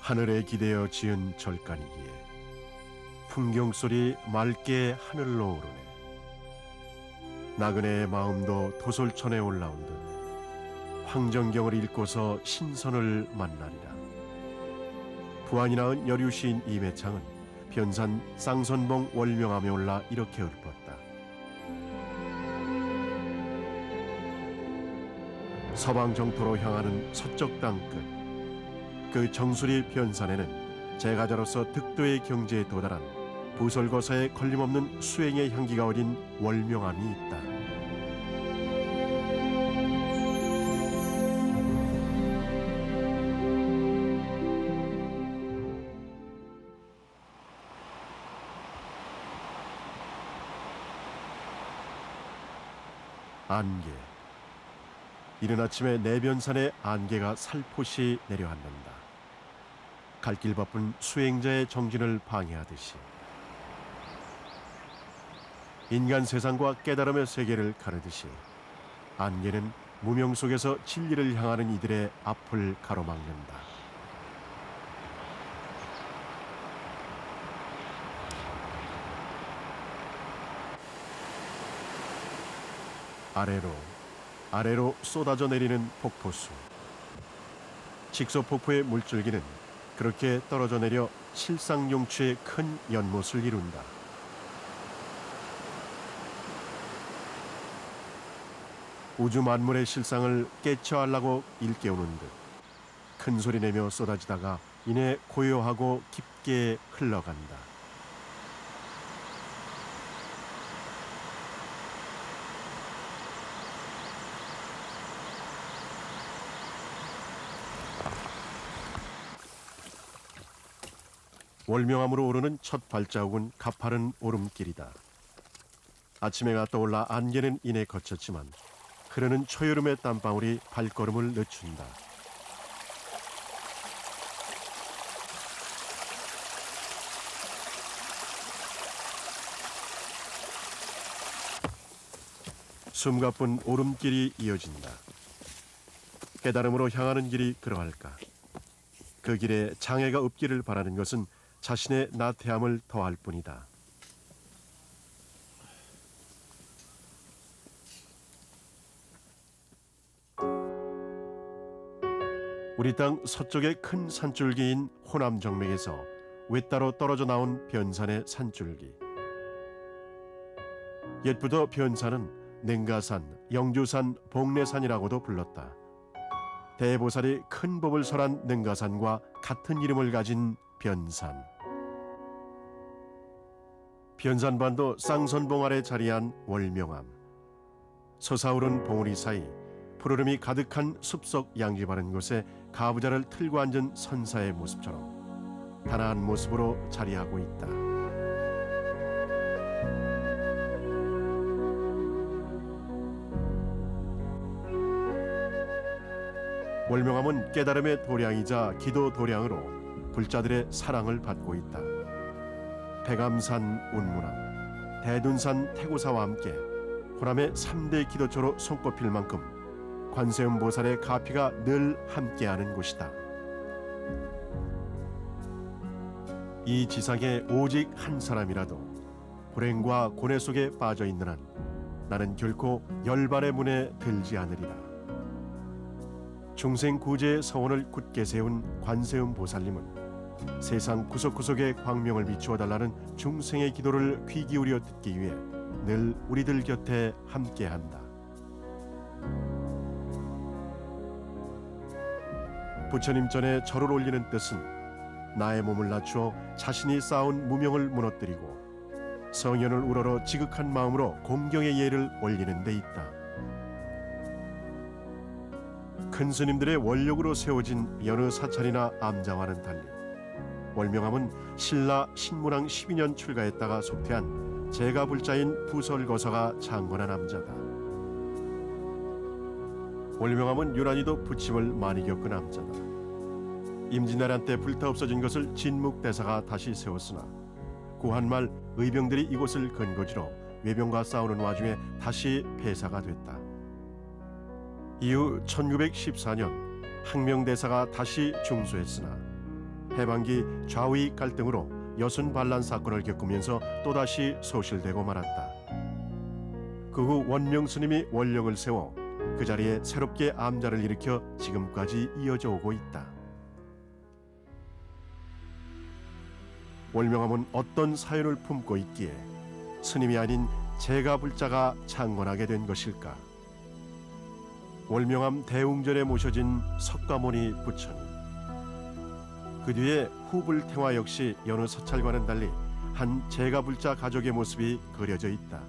하늘에 기대어 지은 절간이기에 풍경소리 맑게 하늘로 오르네. 나그네의 마음도 도솔천에 올라온 듯 황정경을 읽고서 신선을 만나리라. 부안이 낳은 여류시인 이매창은 변산 쌍선봉 월명암에 올라 이렇게 읊었다. 서방 정토로 향하는 서쪽 땅끝, 그 정수리 변산에는 제가자로서 득도의 경지에 도달한 부설거사에 걸림없는 수행의 향기가 어린 월명암이 있다. 안개. 이른 아침에 내변산의 안개가 살포시 내려앉는다. 갈 길 바쁜 수행자의 정진을 방해하듯이 인간 세상과 깨달음의 세계를 가르듯이 안개는 무명 속에서 진리를 향하는 이들의 앞을 가로막는다. 아래로 쏟아져 내리는 폭포수. 직소폭포의 물줄기는 그렇게 떨어져 내려 실상용추의 큰 연못을 이룬다. 우주 만물의 실상을 깨쳐하려고 일깨우는 듯 큰 소리 내며 쏟아지다가 이내 고요하고 깊게 흘러간다. 월명암으로 오르는 첫 발자국은 가파른 오름길이다. 아침 해가 떠올라 안개는 이내 걷혔지만 흐르는 초여름의 땀방울이 발걸음을 늦춘다. 숨가쁜 오름길이 이어진다. 깨달음으로 향하는 길이 그러할까? 그 길에 장애가 없기를 바라는 것은 자신의 나태함을 더할 뿐이다. 우리 땅 서쪽의 큰 산줄기인 호남 정맥에서 외따로 떨어져 나온 변산의 산줄기. 옛부터 변산은 냉가산, 영주산, 복례산이라고도 불렀다. 대보살이 큰 법을 설한 능가산과 같은 이름을 가진 변산. 변산반도 쌍선봉 아래 자리한 월명암. 솟아오른 봉우리 사이 푸르름이 가득한 숲속 양지 바른 곳에 가부좌를 틀고 앉은 선사의 모습처럼 단아한 모습으로 자리하고 있다. 월명암은 깨달음의 도량이자 기도 도량으로 불자들의 사랑을 받고 있다. 백암산 운문암, 대둔산 태고사와 함께 호남의 3대 기도처로 손꼽힐 만큼 관세음 보살의 가피가 늘 함께하는 곳이다. 이 지상에 오직 한 사람이라도 불행과 고뇌 속에 빠져 있는 한 나는 결코 열반의 문에 들지 않으리라. 중생 구제의 서원을 굳게 세운 관세음 보살님은 세상 구석구석에 광명을 비추어 달라는 중생의 기도를 귀 기울여 듣기 위해 늘 우리들 곁에 함께한다. 부처님 전에 절을 올리는 뜻은 나의 몸을 낮추어 자신이 쌓은 무명을 무너뜨리고 성현을 우러러 지극한 마음으로 공경의 예를 올리는 데 있다. 큰 스님들의 원력으로 세워진 여느 사찰이나 암장와는 달리 월명암은 신라 신문왕 12년 출가했다가 속퇴한 제가불자인 부설거사가 창건한 암자다. 월명암은 유난히도 부침을 많이 겪은 암자다. 임진왜란 때 불타 없어진 것을 진묵대사가 다시 세웠으나 구한말 의병들이 이곳을 근거지로 외병과 싸우는 와중에 다시 폐사가 됐다. 이후 1914년 항명대사가 다시 중수했으나 해방기 좌우익 갈등으로 여순 반란 사건을 겪으면서 또다시 소실되고 말았다. 그 후 원명 스님이 원령을 세워 그 자리에 새롭게 암자를 일으켜 지금까지 이어져 오고 있다. 월명암은 어떤 사연을 품고 있기에 스님이 아닌 제가불자가 창건하게 된 것일까? 월명암 대웅전에 모셔진 석가모니 부처님. 그 뒤에 후불태화 역시 여느 사찰과는 달리 한 제가불자 가족의 모습이 그려져 있다.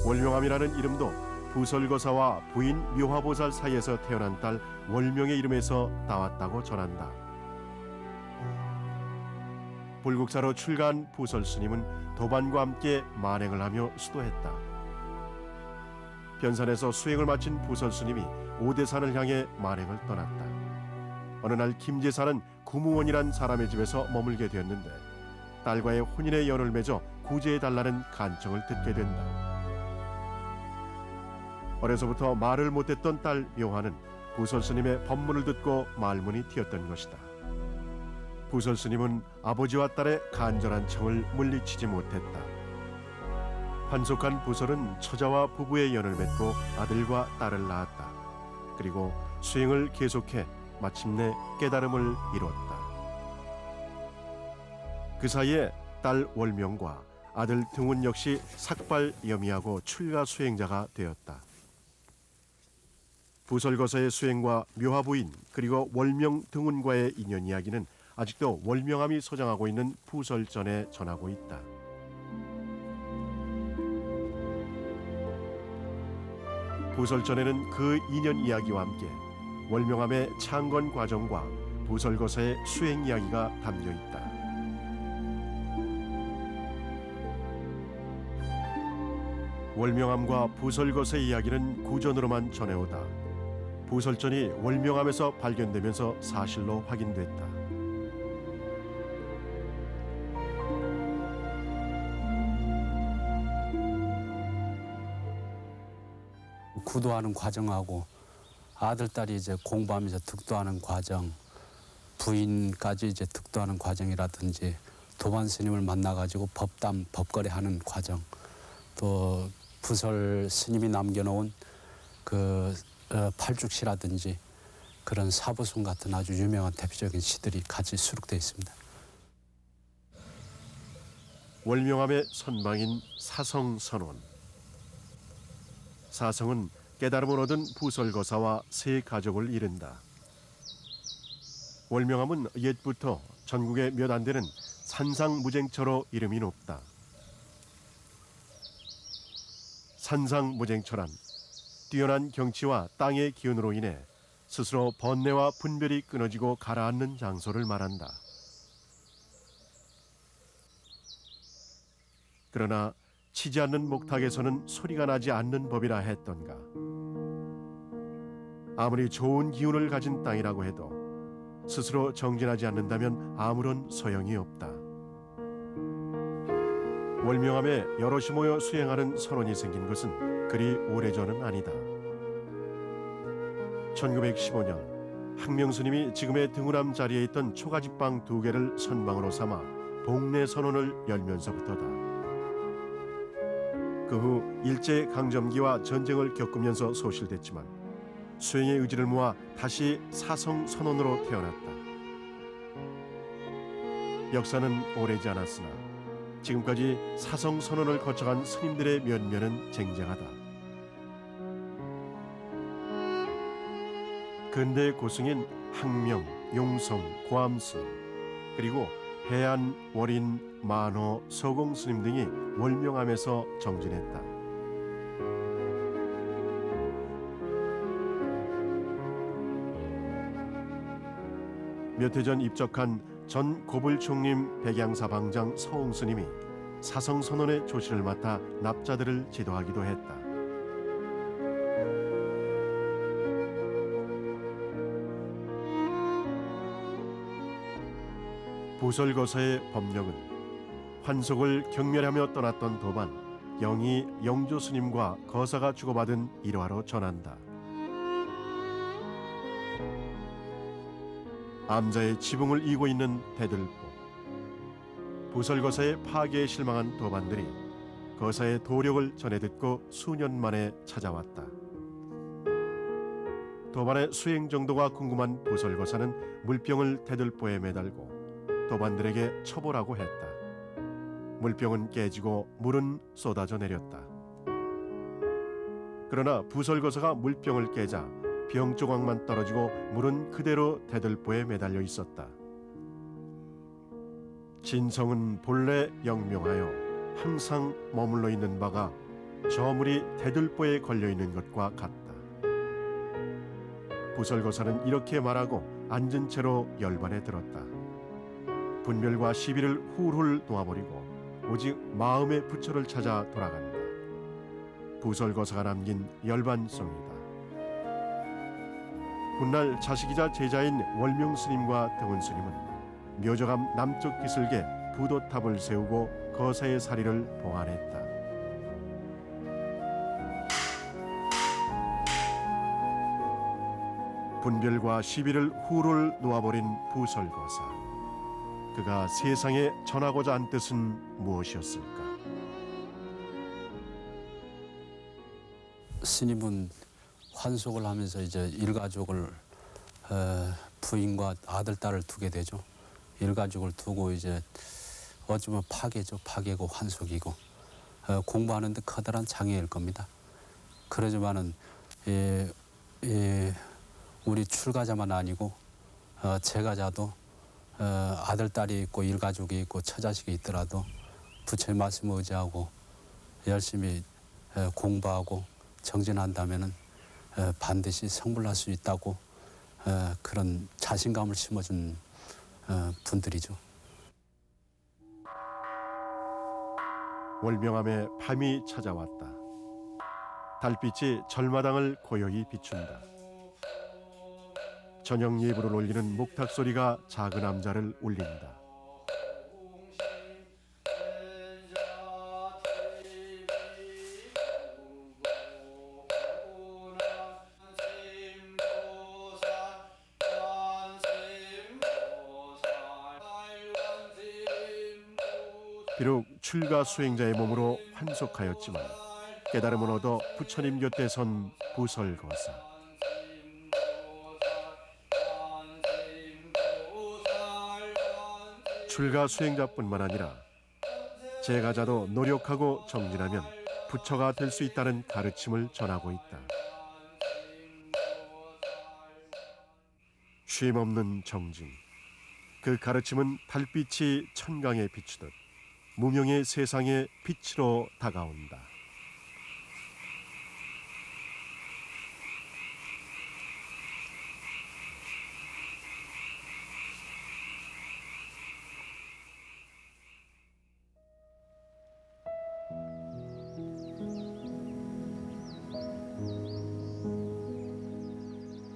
월명암이라는 이름도 부설거사와 부인 묘화보살 사이에서 태어난 딸 월명의 이름에서 따왔다고 전한다. 불국사로 출가한 부설스님은 도반과 함께 만행을 하며 수도했다. 변산에서 수행을 마친 부설스님이 오대산을 향해 만행을 떠났다. 어느 날 김제사는 구무원이란 사람의 집에서 머물게 되었는데 딸과의 혼인의 연을 맺어 구제해달라는 간청을 듣게 된다. 어려서부터 말을 못했던 딸 묘화는 부설스님의 법문을 듣고 말문이 튀었던 것이다. 부설스님은 아버지와 딸의 간절한 청을 물리치지 못했다. 환속한 부설은 처자와 부부의 연을 맺고 아들과 딸을 낳았다. 그리고 수행을 계속해 마침내 깨달음을 이뤘다. 그 사이에 딸 월명과 아들 등운 역시 삭발염이하고 출가 수행자가 되었다. 부설거사의 수행과 묘화부인 그리고 월명 등운과의 인연 이야기는 아직도 월명암이 소장하고 있는 부설전에 전하고 있다. 부설전에는 그 인연 이야기와 함께 월명암의 창건 과정과 부설거사의 수행 이야기가 담겨 있다. 월명암과 부설거사의 이야기는 구전으로만 전해오다 부설전이 월명암에서 발견되면서 사실로 확인됐다. 구도하는 과정하고 아들 딸이 이제 공부하면서 득도하는 과정, 부인까지 이제 득도하는 과정이라든지 도반 스님을 만나가지고 법담, 법거래하는 과정, 또 부설 스님이 남겨놓은 그 팔죽시라든지 그런 사부순 같은 아주 유명한 대표적인 시들이 같이 수록되어 있습니다. 월명암의 선방인 사성선원. 사성은 깨달음을 얻은 부설거사와 세 가족을 이른다. 월명암은 옛부터 전국에 몇 안 되는 산상무쟁처로 이름이 높다. 산상무쟁처란 뛰어난 경치와 땅의 기운으로 인해 스스로 번뇌와 분별이 끊어지고 가라앉는 장소를 말한다. 그러나 치지 않는 목탁에서는 소리가 나지 않는 법이라 했던가. 아무리 좋은 기운을 가진 땅이라고 해도 스스로 정진하지 않는다면 아무런 소용이 없다. 월명암에 여럿이 모여 수행하는 선원이 생긴 것은 그리 오래전은 아니다. 1915년 항명스님이 지금의 등우람 자리에 있던 초가집방 2개를 선방으로 삼아 복례 선원을 열면서부터다. 그 후 일제강점기와 전쟁을 겪으면서 소실됐지만 수행의 의지를 모아 다시 사성선원으로 태어났다. 역사는 오래지 않았으나 지금까지 사성선원을 거쳐간 스님들의 면면은 쟁쟁하다. 근대 고승인 항명, 용성, 고암스님 그리고 해안, 월인, 만호, 서공스님 등이 월명암에서 정진했다. 몇 해 전 입적한 전 고불총림 백양사방장 서홍스님이 사성선원의 조실을 맡아 납자들을 지도하기도 했다. 부설거사의 법력은 환속을 경멸하며 떠났던 도반 영희 영조스님과 거사가 주고받은 일화로 전한다. 암자의 지붕을 이고 있는 대들보. 부설거사의 파괴에 실망한 도반들이 거사의 도력을 전해 듣고 수년 만에 찾아왔다. 도반의 수행 정도가 궁금한 부설거사는 물병을 대들보에 매달고 도반들에게 쳐보라고 했다. 물병은 깨지고 물은 쏟아져 내렸다. 그러나 부설거사가 물병을 깨자 병 조각만 떨어지고 물은 그대로 대들보에 매달려 있었다. 진성은 본래 영명하여 항상 머물러 있는 바가 저 물이 대들보에 걸려 있는 것과 같다. 부설거사는 이렇게 말하고 앉은 채로 열반에 들었다. 분별과 시비를 훌훌 놓아버리고 오직 마음의 부처를 찾아 돌아간다. 부설거사가 남긴 열반송이다. 훗날 자식이자 제자인 월명스님과 등운스님은 묘저감 남쪽 기슭에 부도탑을 세우고 거사의 사리를 봉안했다. 분별과 시비를 훌훌 놓아버린 부설거사. 그가 세상에 전하고자 한 뜻은 무엇이었을까? 스님은 환속을 하면서 이제 일가족을 부인과 아들 딸을 두게 되죠. 일가족을 두고 이제 어쩌면 파괴죠. 파괴고 환속이고 공부하는데 커다란 장애일 겁니다. 그러지만은 우리 출가자만 아니고 재가자도 아들 딸이 있고 일가족이 있고 처자식이 있더라도 부처의 말씀을 의지하고 열심히 공부하고 정진한다면은 반드시 성불할 수 있다고 그런 자신감을 심어준 분들이죠. 월명암에 밤이 찾아왔다. 달빛이 절마당을 고요히 비춘다. 저녁 예불을 올리는 목탁 소리가 작은 암자를 울린다. 비록 출가 수행자의 몸으로 환속하였지만 깨달음을 얻어 부처님 곁에 선 부설거사. 출가 수행자뿐만 아니라 재가자도 노력하고 정진하면 부처가 될 수 있다는 가르침을 전하고 있다. 쉼없는 정진. 그 가르침은 달빛이 천강에 비추듯 무명의 세상에 빛으로 다가온다.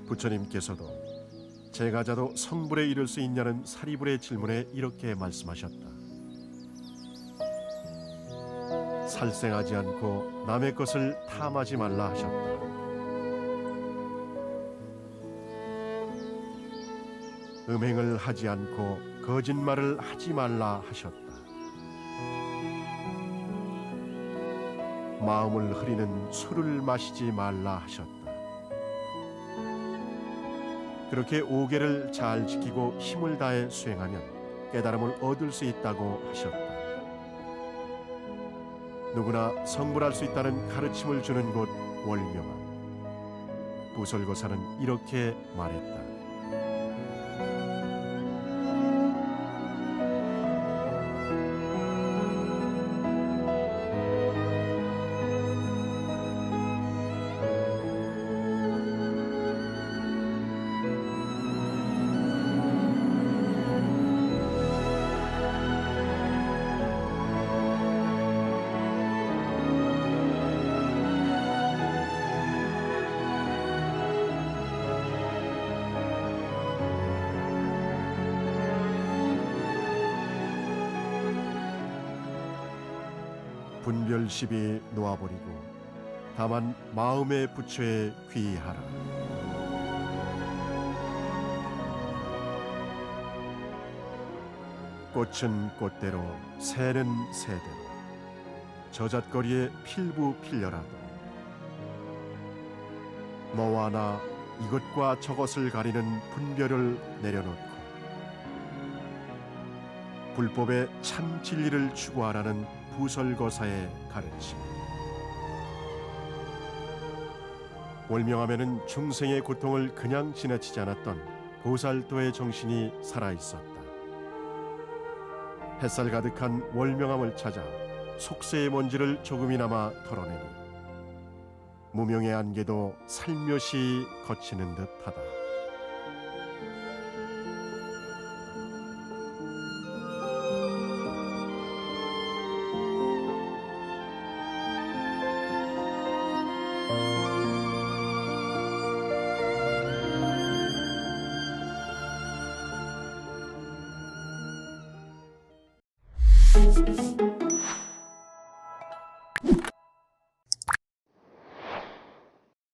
부처님께서도 재가자도 성불에 이를 수 있냐는 사리불의 질문에 이렇게 말씀하셨다. 살생하지 않고 남의 것을 탐하지 말라 하셨다. 음행을 하지 않고 거짓말을 하지 말라 하셨다. 마음을 흐리는 술을 마시지 말라 하셨다. 그렇게 5계를 잘 지키고 힘을 다해 수행하면 깨달음을 얻을 수 있다고 하셨다. 누구나 성불할 수 있다는 가르침을 주는 곳 월명암. 부설거사는 이렇게 말했다. 분별심이 놓아버리고 다만 마음의 부처에 귀의하라. 꽃은 꽃대로 새는 새대로 저잣거리에 필부 필려라도 너와 나 이것과 저것을 가리는 분별을 내려놓고 불법의 참 진리를 추구하라는 부설거사의 가르침. 월명암에는 중생의 고통을 그냥 지나치지 않았던 보살도의 정신이 살아있었다. 햇살 가득한 월명암을 찾아 속세의 먼지를 조금이나마 털어내니 무명의 안개도 살며시 걷히는 듯하다.